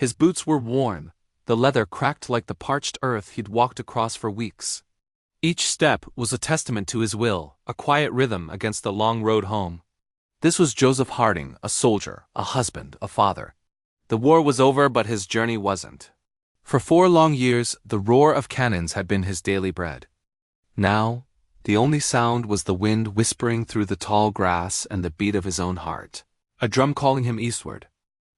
His boots were worn, the leather cracked like the parched earth he'd walked across for weeks. Each step was a testament to his will, a quiet rhythm against the long road home. This was Joseph Harding, a soldier, a husband, a father. The war was over, but his journey wasn't. For 4 long years, the roar of cannons had been his daily bread. Now, the only sound was the wind whispering through the tall grass and the beat of his own heart, a drum calling him eastward.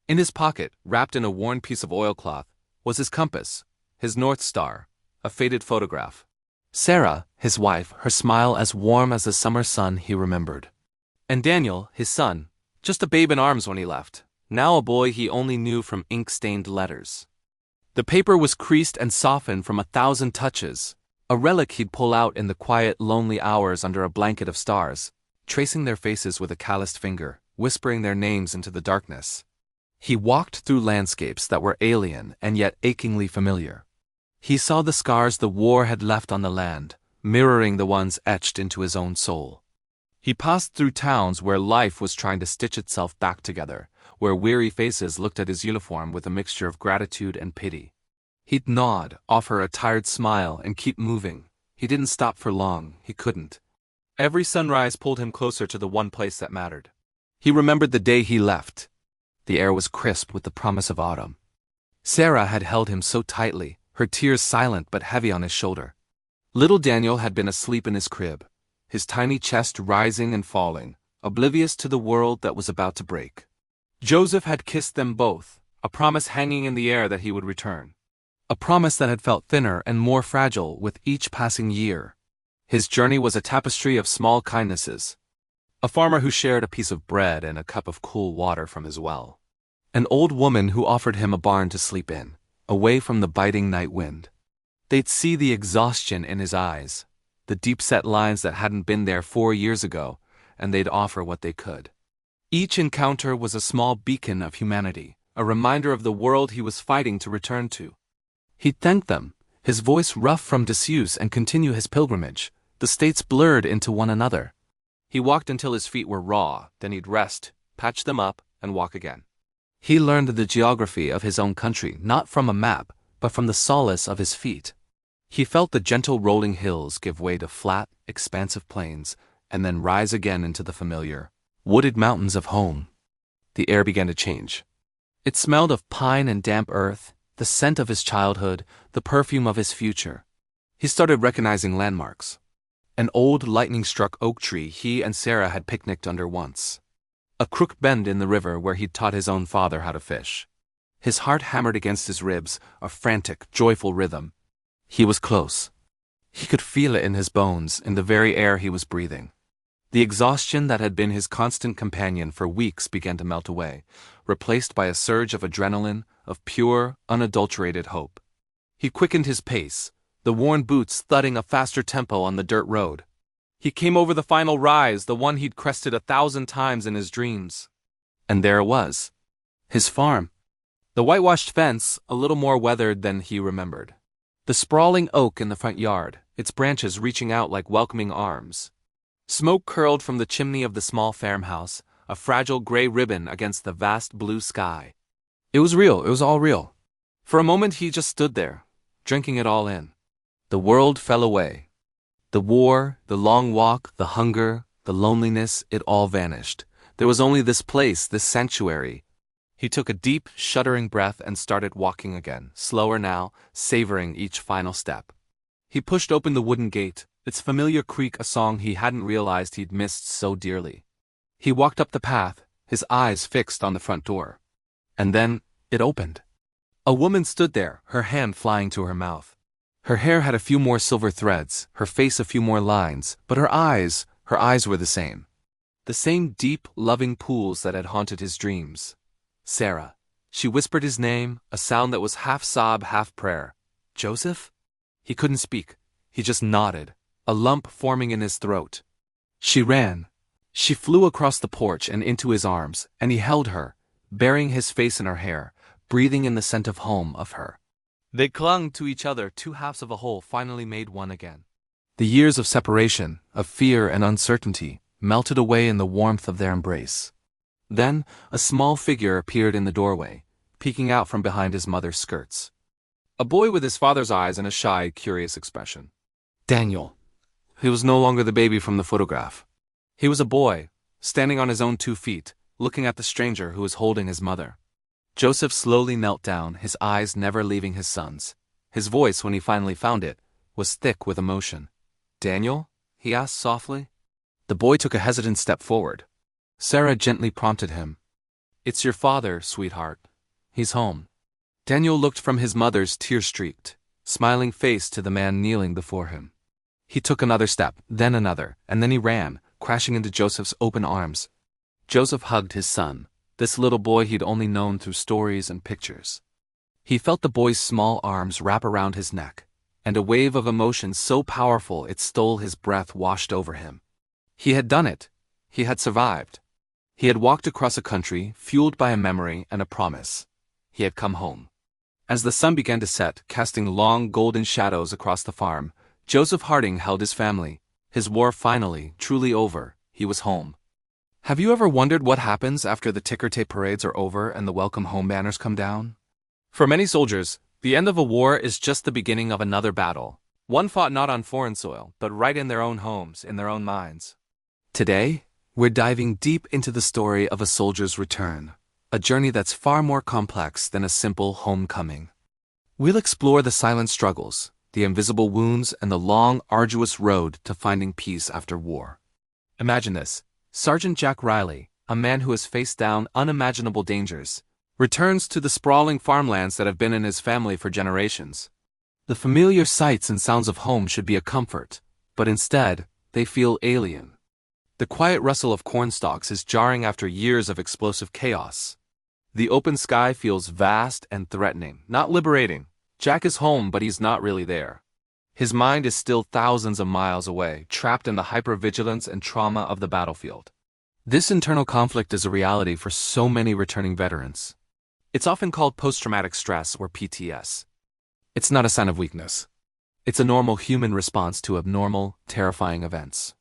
In his pocket, wrapped in a worn piece of oilcloth, was his compass, his North Star, a faded photograph. Sarah, his wife, her smile as warm as the summer sun he remembered. And Daniel, his son, just a babe in arms when he left, now a boy he only knew from ink-stained letters. The paper was creased and softened from 1,000 touches, a relic he'd pull out in the quiet, lonely hours under a blanket of stars, tracing their faces with a calloused finger, whispering their names into the darkness. He walked through landscapes that were alien and yet achingly familiar. He saw the scars the war had left on the land, mirroring the ones etched into his own soul. He passed through towns where life was trying to stitch itself back together, where weary faces looked at his uniform with a mixture of gratitude and pity. He'd nod, offer a tired smile, and keep moving. He didn't stop for long, he couldn't. Every sunrise pulled him closer to the one place that mattered. He remembered the day he left. The air was crisp with the promise of autumn. Sarah had held him so tightly, her tears silent but heavy on his shoulder. Little Daniel had been asleep in his crib, his tiny chest rising and falling, oblivious to the world that was about to break. Joseph had kissed them both, a promise hanging in the air that he would return. A promise that had felt thinner and more fragile with each passing year. His journey was a tapestry of small kindnesses. A farmer who shared a piece of bread and a cup of cool water from his well. An old woman who offered him a barn to sleep in, away from the biting night wind. They'd see the exhaustion in his eyes, the deep-set lines that hadn't been there 4 years ago, and they'd offer what they could. Each encounter was a small beacon of humanity, a reminder of the world he was fighting to return to. He'd thank them, his voice rough from disuse, and continue his pilgrimage, the states blurred into one another. He walked until his feet were raw, then he'd rest, patch them up, and walk again. He learned the geography of his own country not from a map, but from the solace of his feet. He felt the gentle rolling hills give way to flat, expansive plains, and then rise again into the familiar, wooded mountains of home. The air began to change. It smelled of pine and damp earth, the scent of his childhood, the perfume of his future. He started recognizing landmarks. An old lightning-struck oak tree he and Sarah had picnicked under once. A crook bend in the river where he'd taught his own father how to fish. His heart hammered against his ribs, a frantic, joyful rhythm. He was close. He could feel it in his bones, in the very air he was breathing. The exhaustion that had been his constant companion for weeks began to melt away, replaced by a surge of adrenaline, of pure, unadulterated hope. He quickened his pace, the worn boots thudding a faster tempo on the dirt road. He came over the final rise, the one he'd crested 1,000 times in his dreams. And there it was. His farm. The whitewashed fence, a little more weathered than he remembered. The sprawling oak in the front yard, its branches reaching out like welcoming arms. Smoke curled from the chimney of the small farmhouse, a fragile gray ribbon against the vast blue sky. It was real, it was all real. For a moment he just stood there, drinking it all in. The world fell away. The war, the long walk, the hunger, the loneliness, it all vanished. There was only this place, this sanctuary. He took a deep, shuddering breath and started walking again, slower now, savoring each final step. He pushed open the wooden gate, its familiar creak a song he hadn't realized he'd missed so dearly. He walked up the path, his eyes fixed on the front door. And then, it opened. A woman stood there, her hand flying to her mouth. Her hair had a few more silver threads, her face a few more lines, but her eyes were the same. The same deep, loving pools that had haunted his dreams. Sarah. She whispered his name, a sound that was half sob, half prayer. Joseph? He couldn't speak. He just nodded, a lump forming in his throat. She ran. She flew across the porch and into his arms, and he held her, burying his face in her hair, breathing in the scent of home of her. They clung to each other, 2 halves of a whole finally made one again. The years of separation, of fear and uncertainty, melted away in the warmth of their embrace. Then, a small figure appeared in the doorway, peeking out from behind his mother's skirts. A boy with his father's eyes and a shy, curious expression. Daniel. He was no longer the baby from the photograph. He was a boy, standing on his own 2 feet, looking at the stranger who was holding his mother. Joseph slowly knelt down, his eyes never leaving his son's. His voice, when he finally found it, was thick with emotion. Daniel? He asked softly. The boy took a hesitant step forward. Sarah gently prompted him. It's your father, sweetheart. He's home. Daniel looked from his mother's tear-streaked, smiling face to the man kneeling before him. He took another step, then another, and then he ran, crashing into Joseph's open arms. Joseph hugged his son, this little boy he'd only known through stories and pictures. He felt the boy's small arms wrap around his neck, and a wave of emotion so powerful it stole his breath washed over him. He had done it. He had survived. He had walked across a country, fueled by a memory and a promise. He had come home. As the sun began to set, casting long golden shadows across the farm, Joseph Harding held his family. His war finally, truly over. He was home. Have you ever wondered what happens after the ticker-tape parades are over and the welcome home banners come down? For many soldiers, the end of a war is just the beginning of another battle. One fought not on foreign soil, but right in their own homes, in their own minds. Today, we're diving deep into the story of a soldier's return, a journey that's far more complex than a simple homecoming. We'll explore the silent struggles, the invisible wounds, and the long, arduous road to finding peace after war. Imagine this. Sergeant Jack Riley, a man who has faced down unimaginable dangers, returns to the sprawling farmlands that have been in his family for generations. The familiar sights and sounds of home should be a comfort, but instead, they feel alien. The quiet rustle of cornstalks is jarring after years of explosive chaos. The open sky feels vast and threatening, not liberating. Jack is home, but he's not really there. His mind is still thousands of miles away, trapped in the hypervigilance and trauma of the battlefield. This internal conflict is a reality for so many returning veterans. It's often called post-traumatic stress or PTS. It's not a sign of weakness. It's a normal human response to abnormal, terrifying events.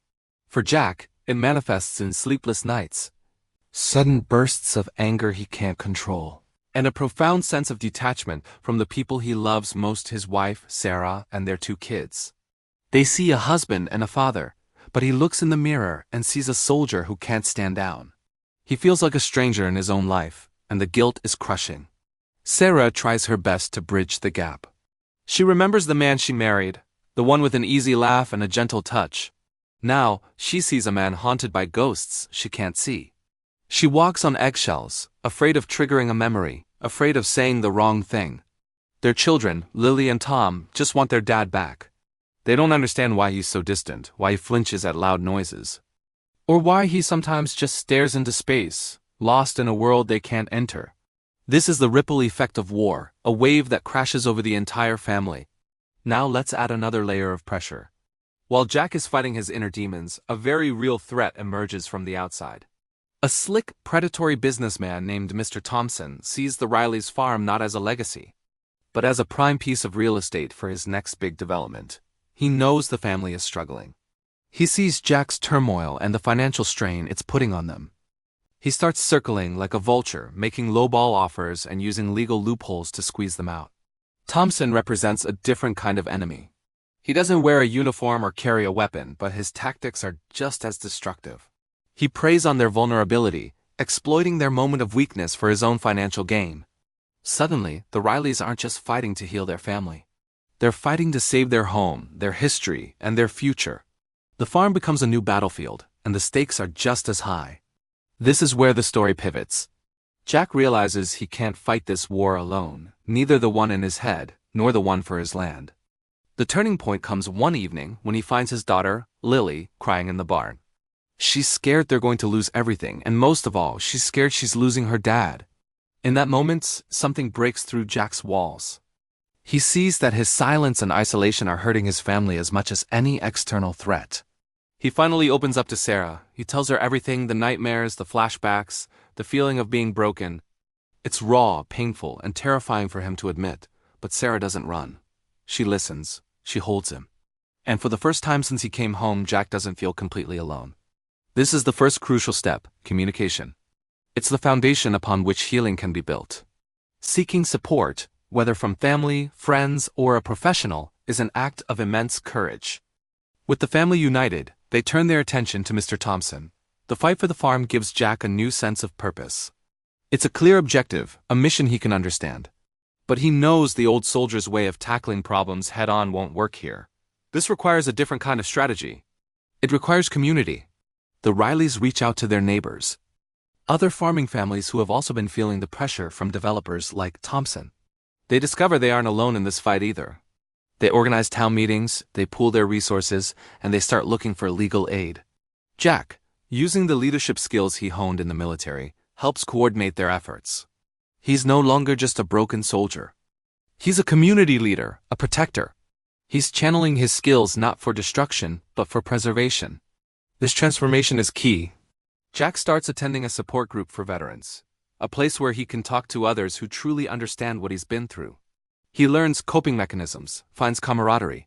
For Jack, it manifests in sleepless nights, sudden bursts of anger he can't control, and a profound sense of detachment from the people he loves most, his wife, Sarah, and their 2 kids. They see a husband and a father, but he looks in the mirror and sees a soldier who can't stand down. He feels like a stranger in his own life, and the guilt is crushing. Sarah tries her best to bridge the gap. She remembers the man she married, the one with an easy laugh and a gentle touch. Now, she sees a man haunted by ghosts she can't see. She walks on eggshells, afraid of triggering a memory, afraid of saying the wrong thing. Their children, Lily and Tom, just want their dad back. They don't understand why he's so distant, why he flinches at loud noises, or why he sometimes just stares into space, lost in a world they can't enter. This is the ripple effect of war, a wave that crashes over the entire family. Now let's add another layer of pressure. While Jack is fighting his inner demons, a very real threat emerges from the outside. A slick, predatory businessman named Mr. Thompson sees the Rileys' farm not as a legacy, but as a prime piece of real estate for his next big development. He knows the family is struggling. He sees Jack's turmoil and the financial strain it's putting on them. He starts circling like a vulture, making lowball offers and using legal loopholes to squeeze them out. Thompson represents a different kind of enemy. He doesn't wear a uniform or carry a weapon, but his tactics are just as destructive. He preys on their vulnerability, exploiting their moment of weakness for his own financial gain. Suddenly, the Rileys aren't just fighting to heal their family. They're fighting to save their home, their history, and their future. The farm becomes a new battlefield, and the stakes are just as high. This is where the story pivots. Jack realizes he can't fight this war alone, neither the one in his head, nor the one for his land. The turning point comes one evening when he finds his daughter, Lily, crying in the barn. She's scared they're going to lose everything, and most of all, she's scared she's losing her dad. In that moment, something breaks through Jack's walls. He sees that his silence and isolation are hurting his family as much as any external threat. He finally opens up to Sarah. He tells her everything, the nightmares, the flashbacks, the feeling of being broken. It's raw, painful, and terrifying for him to admit, but Sarah doesn't run. She listens. She holds him. And for the first time since he came home, Jack doesn't feel completely alone. This is the first crucial step, communication. It's the foundation upon which healing can be built. Seeking support, whether from family, friends, or a professional, is an act of immense courage. With the family united, they turn their attention to Mr. Thompson. The fight for the farm gives Jack a new sense of purpose. It's a clear objective, a mission he can understand. But he knows the old soldier's way of tackling problems head-on won't work here. This requires a different kind of strategy. It requires community. The Rileys reach out to their neighbors, other farming families who have also been feeling the pressure from developers like Thompson. They discover they aren't alone in this fight either. They organize town meetings, they pool their resources, and they start looking for legal aid. Jack, using the leadership skills he honed in the military, helps coordinate their efforts. He's no longer just a broken soldier. He's a community leader, a protector. He's channeling his skills not for destruction, but for preservation. This transformation is key. Jack starts attending a support group for veterans, a place where he can talk to others who truly understand what he's been through. He learns coping mechanisms, finds camaraderie,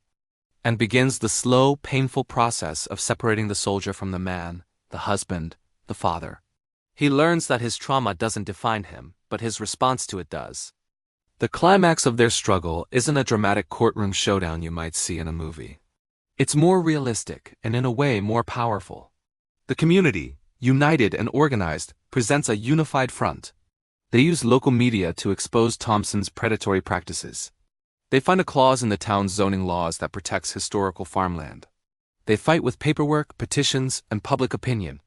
and begins the slow, painful process of separating the soldier from the man, the husband, the father. He learns that his trauma doesn't define him, but his response to it does. The climax of their struggle isn't a dramatic courtroom showdown you might see in a movie. It's more realistic and in a way more powerful. The community, united and organized, presents a unified front. They use local media to expose Thompson's predatory practices. They find a clause in the town's zoning laws that protects historical farmland. They fight with paperwork, petitions, and public opinion.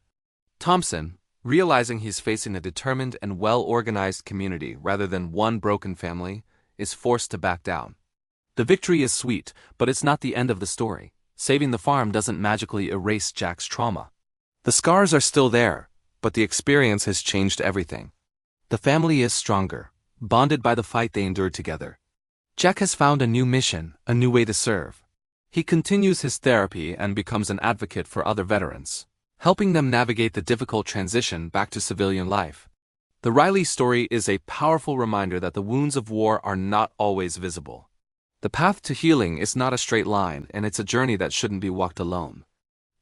Thompson, realizing he's facing a determined and well-organized community rather than one broken family, is forced to back down. The victory is sweet, but it's not the end of the story. Saving the farm doesn't magically erase Jack's trauma. The scars are still there, but the experience has changed everything. The family is stronger, bonded by the fight they endured together. Jack has found a new mission, a new way to serve. He continues his therapy and becomes an advocate for other veterans, helping them navigate the difficult transition back to civilian life. The Riley story is a powerful reminder that the wounds of war are not always visible. The path to healing is not a straight line, and it's a journey that shouldn't be walked alone.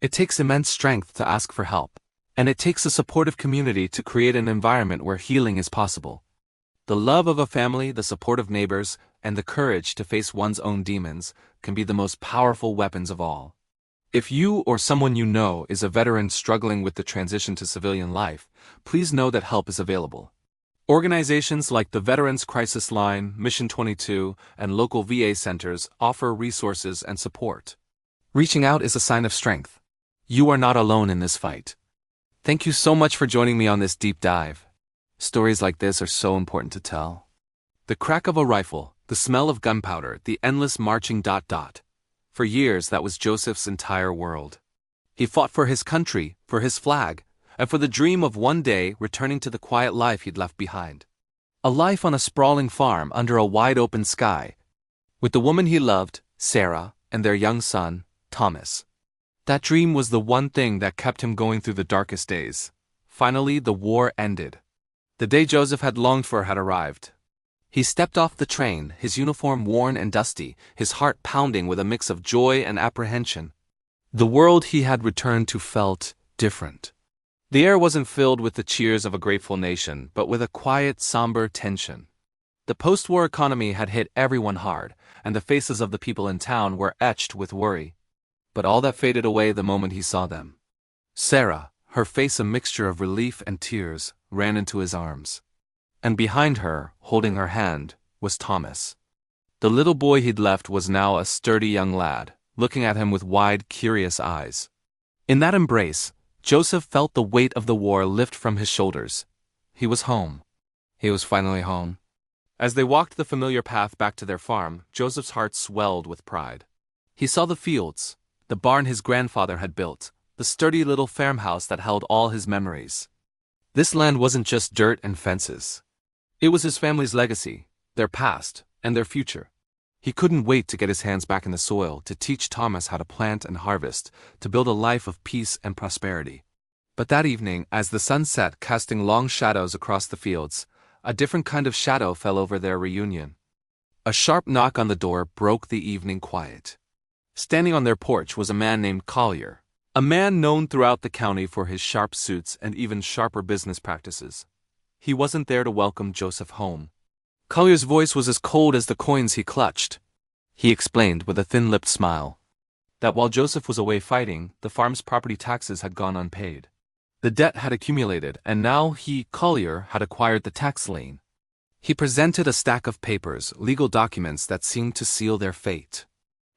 It takes immense strength to ask for help, and it takes a supportive community to create an environment where healing is possible. The love of a family, the support of neighbors, and the courage to face one's own demons can be the most powerful weapons of all. If you or someone you know is a veteran struggling with the transition to civilian life, please know that help is available. Organizations like the Veterans Crisis Line, Mission 22, and local VA centers offer resources and support. Reaching out is a sign of strength. You are not alone in this fight. Thank you so much for joining me on this deep dive. Stories like this are so important to tell. The crack of a rifle, the smell of gunpowder, the endless marching ... For years, that was Joseph's entire world. He fought for his country, for his flag, and for the dream of one day returning to the quiet life he'd left behind. A life on a sprawling farm under a wide-open sky, with the woman he loved, Sarah, and their young son, Thomas. That dream was the one thing that kept him going through the darkest days. Finally, the war ended. The day Joseph had longed for had arrived. He stepped off the train, his uniform worn and dusty, his heart pounding with a mix of joy and apprehension. The world he had returned to felt different. The air wasn't filled with the cheers of a grateful nation, but with a quiet, somber tension. The post-war economy had hit everyone hard, and the faces of the people in town were etched with worry. But all that faded away the moment he saw them. Sarah, her face a mixture of relief and tears, ran into his arms. And behind her, holding her hand, was Thomas. The little boy he'd left was now a sturdy young lad, looking at him with wide, curious eyes. In that embrace, Joseph felt the weight of the war lift from his shoulders. He was home. He was finally home. As they walked the familiar path back to their farm, Joseph's heart swelled with pride. He saw the fields, the barn his grandfather had built, the sturdy little farmhouse that held all his memories. This land wasn't just dirt and fences. It was his family's legacy, their past, and their future. He couldn't wait to get his hands back in the soil, to teach Thomas how to plant and harvest, to build a life of peace and prosperity. But that evening, as the sun set, casting long shadows across the fields, a different kind of shadow fell over their reunion. A sharp knock on the door broke the evening quiet. Standing on their porch was a man named Collier, a man known throughout the county for his sharp suits and even sharper business practices. He wasn't there to welcome Joseph home. Collier's voice was as cold as the coins he clutched. He explained with a thin-lipped smile that while Joseph was away fighting, the farm's property taxes had gone unpaid. The debt had accumulated, and now he, Collier, had acquired the tax lien. He presented a stack of papers, legal documents that seemed to seal their fate.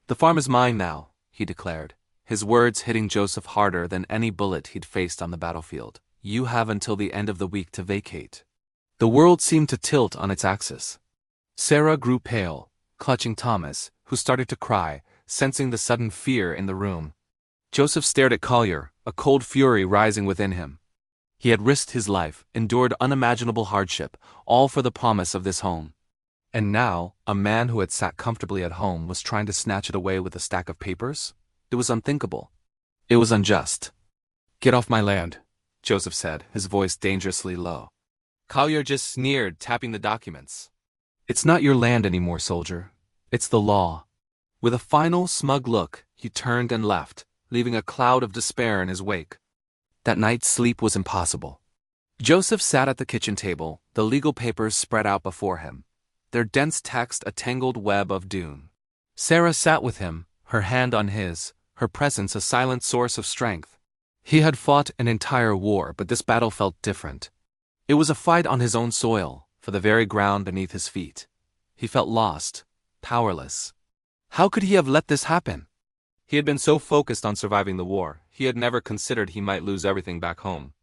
"The farm is mine now," he declared, his words hitting Joseph harder than any bullet he'd faced on the battlefield. "You have until the end of the week to vacate." The world seemed to tilt on its axis. Sarah grew pale, clutching Thomas, who started to cry, sensing the sudden fear in the room. Joseph stared at Collier, a cold fury rising within him. He had risked his life, endured unimaginable hardship, all for the promise of this home. And now, a man who had sat comfortably at home was trying to snatch it away with a stack of papers? It was unthinkable. It was unjust. "Get off my land," Joseph said, his voice dangerously low. Collier just sneered, tapping the documents. "It's not your land anymore, soldier. It's the law." With a final, smug look, he turned and left, leaving a cloud of despair in his wake. That night, sleep was impossible. Joseph sat at the kitchen table, the legal papers spread out before him, their dense text a tangled web of doom. Sarah sat with him, her hand on his, her presence a silent source of strength. He had fought an entire war, but this battle felt different. It was a fight on his own soil, for the very ground beneath his feet. He felt lost, powerless. How could he have let this happen? He had been so focused on surviving the war, he had never considered he might lose everything back home.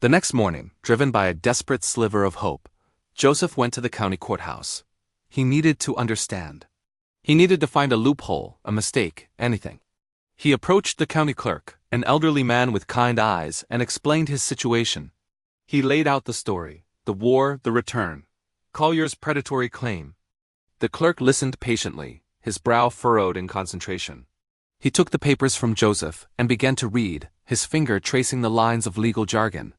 The next morning, driven by a desperate sliver of hope, Joseph went to the county courthouse. He needed to understand. He needed to find a loophole, a mistake, anything. He approached the county clerk, an elderly man with kind eyes, and explained his situation. He laid out the story, the war, the return, Collier's predatory claim. The clerk listened patiently, his brow furrowed in concentration. He took the papers from Joseph and began to read, his finger tracing the lines of legal jargon.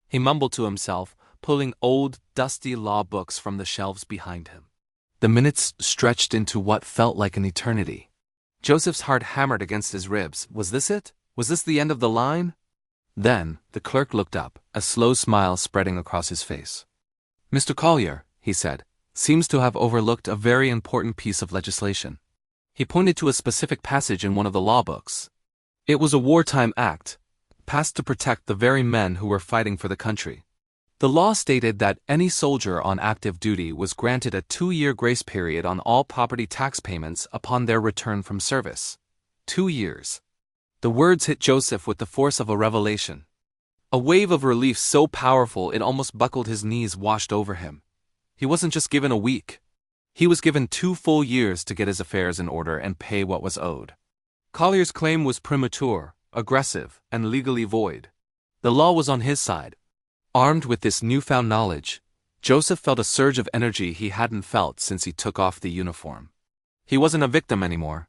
He mumbled to himself, pulling old, dusty law books from the shelves behind him. The minutes stretched into what felt like an eternity. Joseph's heart hammered against his ribs. Was this it? Was this the end of the line? Then, the clerk looked up, a slow smile spreading across his face. "Mr. Collier," he said, "seems to have overlooked a very important piece of legislation." He pointed to a specific passage in one of the law books. It was a wartime act, passed to protect the very men who were fighting for the country. The law stated that any soldier on active duty was granted a 2-year grace period on all property tax payments upon their return from service. 2 years. The words hit Joseph with the force of a revelation. A wave of relief so powerful it almost buckled his knees washed over him. He wasn't just given a week. He was given 2 full years to get his affairs in order and pay what was owed. Collier's claim was premature, aggressive, and legally void. The law was on his side. Armed with this newfound knowledge, Joseph felt a surge of energy he hadn't felt since he took off the uniform. He wasn't a victim anymore.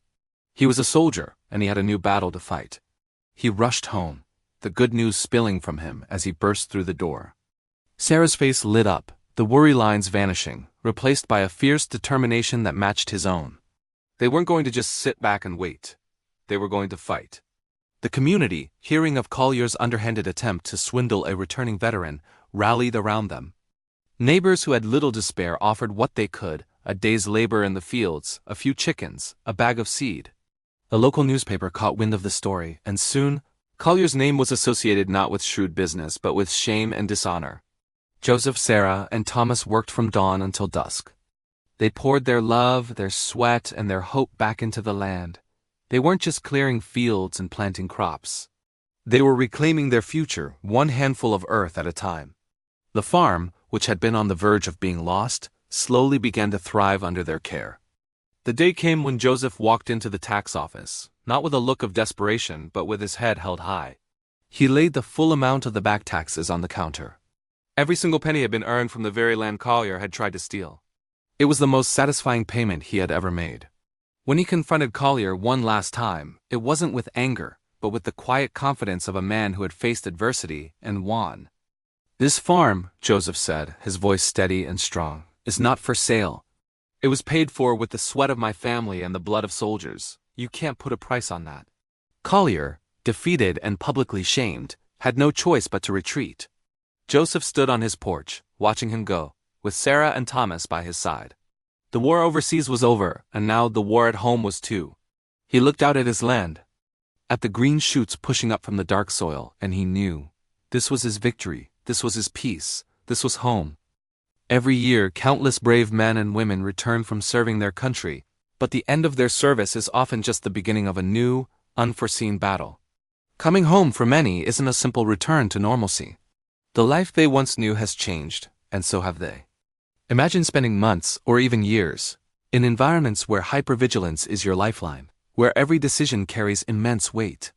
He was a soldier, and he had a new battle to fight. He rushed home, the good news spilling from him as he burst through the door. Sarah's face lit up, the worry lines vanishing, replaced by a fierce determination that matched his own. They weren't going to just sit back and wait. They were going to fight. The community, hearing of Collier's underhanded attempt to swindle a returning veteran, rallied around them. Neighbors who had little to spare offered what they could, a day's labor in the fields, a few chickens, a bag of seed. A local newspaper caught wind of the story, and soon, Collier's name was associated not with shrewd business but with shame and dishonor. Joseph, Sarah, and Thomas worked from dawn until dusk. They poured their love, their sweat, and their hope back into the land. They weren't just clearing fields and planting crops. They were reclaiming their future, one handful of earth at a time. The farm, which had been on the verge of being lost, slowly began to thrive under their care. The day came when Joseph walked into the tax office, not with a look of desperation but with his head held high. He laid the full amount of the back taxes on the counter. Every single penny had been earned from the very land Collier had tried to steal. It was the most satisfying payment he had ever made. When he confronted Collier one last time, it wasn't with anger, but with the quiet confidence of a man who had faced adversity and won. "This farm," Joseph said, his voice steady and strong, "is not for sale. It was paid for with the sweat of my family and the blood of soldiers. You can't put a price on that." Collier, defeated and publicly shamed, had no choice but to retreat. Joseph stood on his porch, watching him go, with Sarah and Thomas by his side. The war overseas was over, and now the war at home was too. He looked out at his land, at the green shoots pushing up from the dark soil, and he knew. This was his victory, this was his peace, this was home. Every year, countless brave men and women return from serving their country, but the end of their service is often just the beginning of a new, unforeseen battle. Coming home for many isn't a simple return to normalcy. The life they once knew has changed, and so have they. Imagine spending months, or even years, in environments where hypervigilance is your lifeline, where every decision carries immense weight.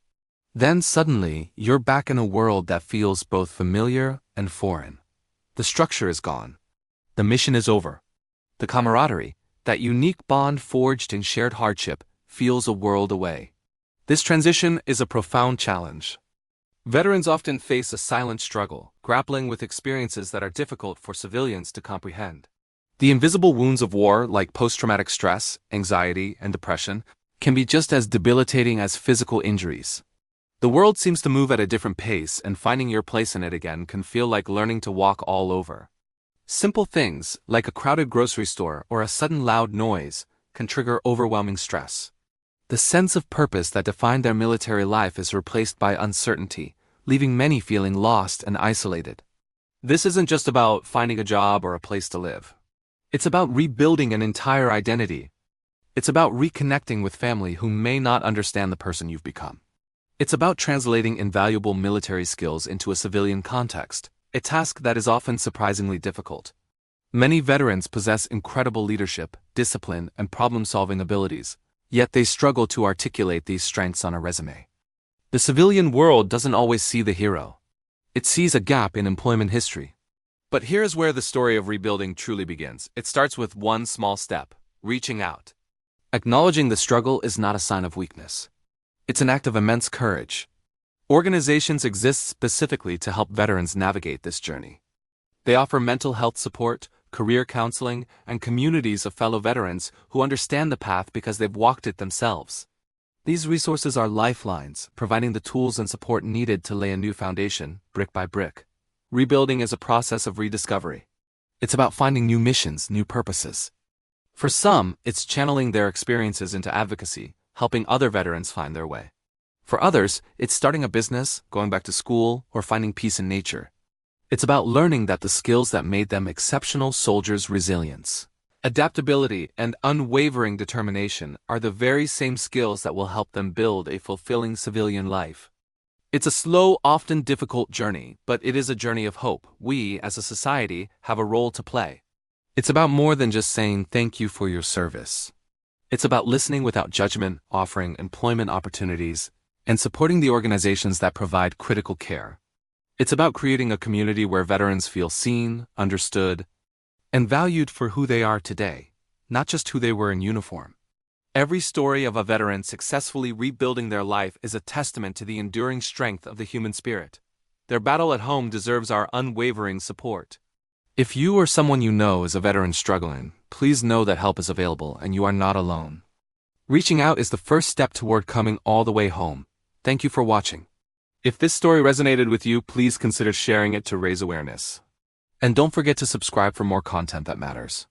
Then suddenly, you're back in a world that feels both familiar and foreign. The structure is gone. The mission is over. The camaraderie, that unique bond forged in shared hardship, feels a world away. This transition is a profound challenge. Veterans often face a silent struggle, grappling with experiences that are difficult for civilians to comprehend. The invisible wounds of war, like post-traumatic stress, anxiety, and depression, can be just as debilitating as physical injuries. The world seems to move at a different pace, and finding your place in it again can feel like learning to walk all over. Simple things, like a crowded grocery store or a sudden loud noise, can trigger overwhelming stress. The sense of purpose that defined their military life is replaced by uncertainty, leaving many feeling lost and isolated. This isn't just about finding a job or a place to live. It's about rebuilding an entire identity. It's about reconnecting with family who may not understand the person you've become. It's about translating invaluable military skills into a civilian context, a task that is often surprisingly difficult. Many veterans possess incredible leadership, discipline, and problem-solving abilities, yet they struggle to articulate these strengths on a resume. The civilian world doesn't always see the hero. It sees a gap in employment history. But here's where the story of rebuilding truly begins. It starts with one small step: reaching out. Acknowledging the struggle is not a sign of weakness. It's an act of immense courage. Organizations exist specifically to help veterans navigate this journey. They offer mental health support, career counseling, and communities of fellow veterans who understand the path because they've walked it themselves. These resources are lifelines, providing the tools and support needed to lay a new foundation, brick by brick. Rebuilding is a process of rediscovery. It's about finding new missions, new purposes. For some, it's channeling their experiences into advocacy, helping other veterans find their way. For others, it's starting a business, going back to school, or finding peace in nature. It's about learning that the skills that made them exceptional soldiers' resilience, adaptability, and unwavering determination are the very same skills that will help them build a fulfilling civilian life. It's a slow, often difficult journey, but it is a journey of hope. We, as a society, have a role to play. It's about more than just saying thank you for your service. It's about listening without judgment, offering employment opportunities, and supporting the organizations that provide critical care. It's about creating a community where veterans feel seen, understood, and valued for who they are today, not just who they were in uniform. Every story of a veteran successfully rebuilding their life is a testament to the enduring strength of the human spirit. Their battle at home deserves our unwavering support. If you or someone you know is a veteran struggling, please know that help is available and you are not alone. Reaching out is the first step toward coming all the way home. Thank you for watching. If this story resonated with you, please consider sharing it to raise awareness. And don't forget to subscribe for more content that matters.